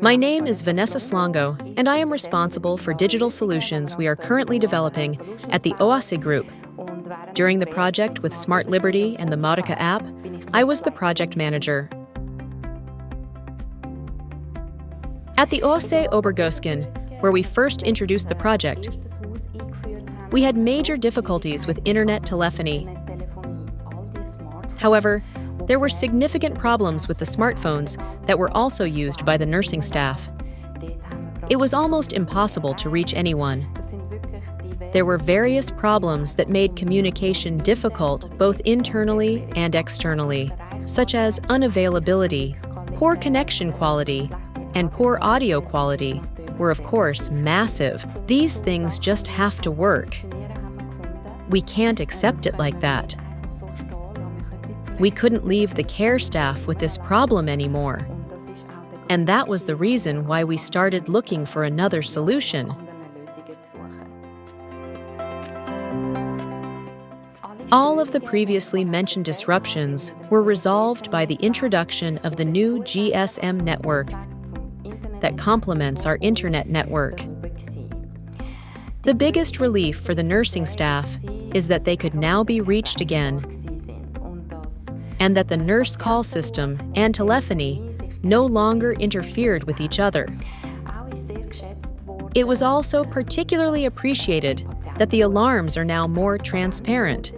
My name is Vanessa Slongo, and I am responsible for digital solutions we are currently developing at the Oase Group. During the project with Smart Liberty and the Motica app, I was the project manager. At the Oase Obergosken, where we first introduced the project, we had major difficulties with internet telephony. However, there were significant problems with the smartphones that were also used by the nursing staff. It was almost impossible to reach anyone. There were various problems that made communication difficult both internally and externally, such as unavailability, poor connection quality, and poor audio quality were of course massive. These things just have to work. We can't accept it like that. We couldn't leave the care staff with this problem anymore. And that was the reason why we started looking for another solution. All of the previously mentioned disruptions were resolved by the introduction of the new GSM network that complements our internet network. The biggest relief for the nursing staff is that they could now be reached again, and that the nurse call system and telephony no longer interfered with each other. It was also particularly appreciated that the alarms are now more transparent.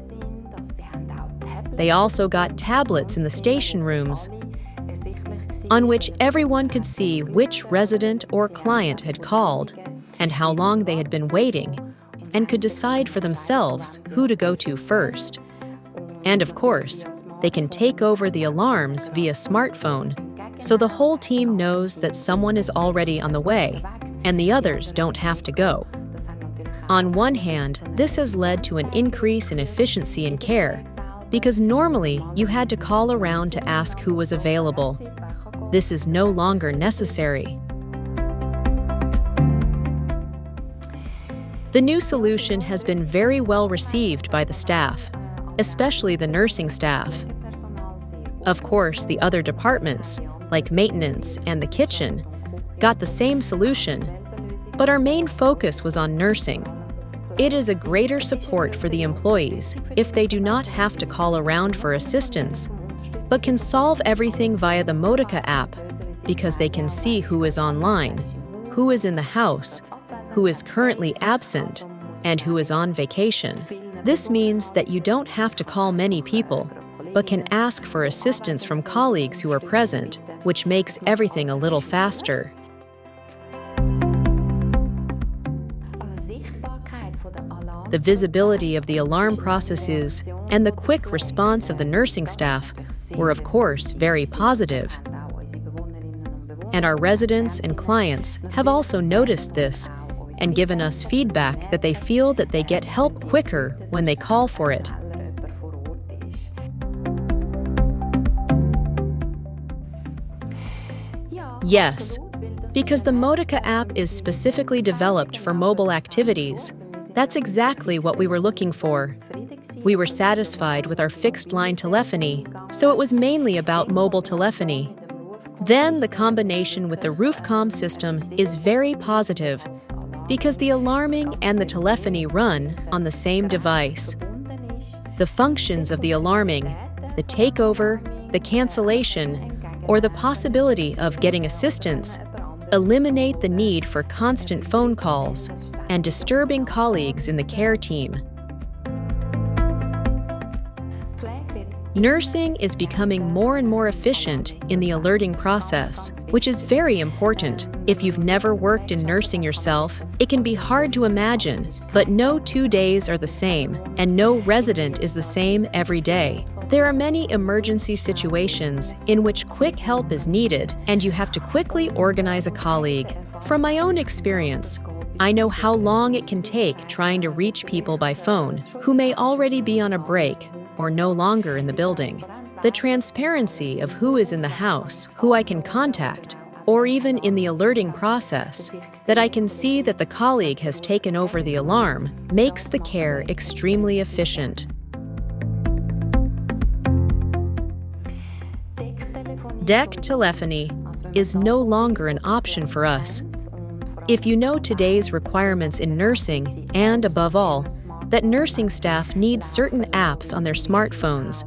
They also got tablets in the station rooms on which everyone could see which resident or client had called and how long they had been waiting, and could decide for themselves who to go to first. And of course, they can take over the alarms via smartphone, so the whole team knows that someone is already on the way, and the others don't have to go. On one hand, this has led to an increase in efficiency in care, because normally you had to call around to ask who was available. This is no longer necessary. The new solution has been very well received by the staff, especially the nursing staff. Of course, the other departments, like maintenance and the kitchen, got the same solution, but our main focus was on nursing. It is a greater support for the employees if they do not have to call around for assistance, but can solve everything via the Motica app because they can see who is online, who is in the house, who is currently absent, and who is on vacation. This means that you don't have to call many people, but can ask for assistance from colleagues who are present, which makes everything a little faster. The visibility of the alarm processes and the quick response of the nursing staff were of course very positive. And our residents and clients have also noticed this and given us feedback that they feel that they get help quicker when they call for it. Yes, because the Motica app is specifically developed for mobile activities. That's exactly what we were looking for. We were satisfied with our fixed-line telephony, so it was mainly about mobile telephony. Then the combination with the RoofCom system is very positive because the alarming and the telephony run on the same device. The functions of the alarming, the takeover, the cancellation, or the possibility of getting assistance eliminate the need for constant phone calls and disturbing colleagues in the care team. Nursing is becoming more and more efficient in the alerting process, which is very important. If you've never worked in nursing yourself, it can be hard to imagine, but no 2 days are the same, and no resident is the same every day. There are many emergency situations in which quick help is needed, and you have to quickly organize a colleague. From my own experience, I know how long it can take trying to reach people by phone who may already be on a break or no longer in the building. The transparency of who is in the house, who I can contact, or even in the alerting process, that I can see that the colleague has taken over the alarm, makes the care extremely efficient. DEC telephony is no longer an option for us. If you know today's requirements in nursing, and above all, that nursing staff need certain apps on their smartphones,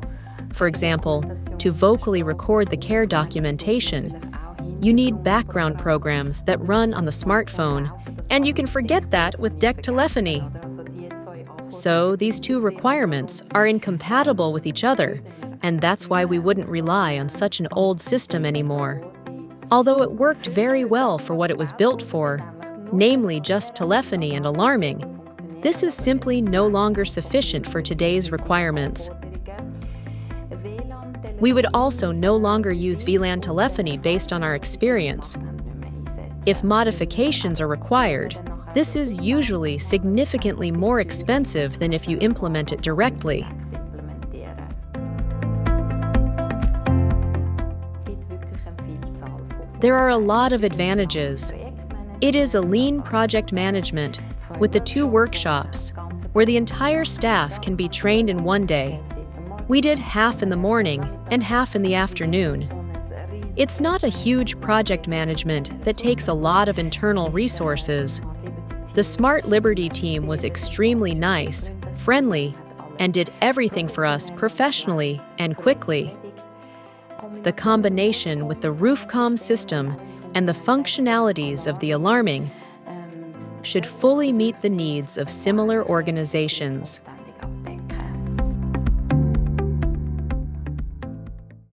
for example, to vocally record the care documentation, you need background programs that run on the smartphone, and you can forget that with DEC telephony. So these two requirements are incompatible with each other, and that's why we wouldn't rely on such an old system anymore. Although it worked very well for what it was built for, namely just telephony and alarming, this is simply no longer sufficient for today's requirements. We would also no longer use VLAN telephony based on our experience. If modifications are required, this is usually significantly more expensive than if you implement it directly. There are a lot of advantages. It is a lean project management with the 2 workshops, where the entire staff can be trained in one day. We did half in the morning and half in the afternoon. It's not a huge project management that takes a lot of internal resources. The Smart Liberty team was extremely nice, friendly, and did everything for us professionally and quickly. The combination with the RoofCom system and the functionalities of the alarming should fully meet the needs of similar organizations.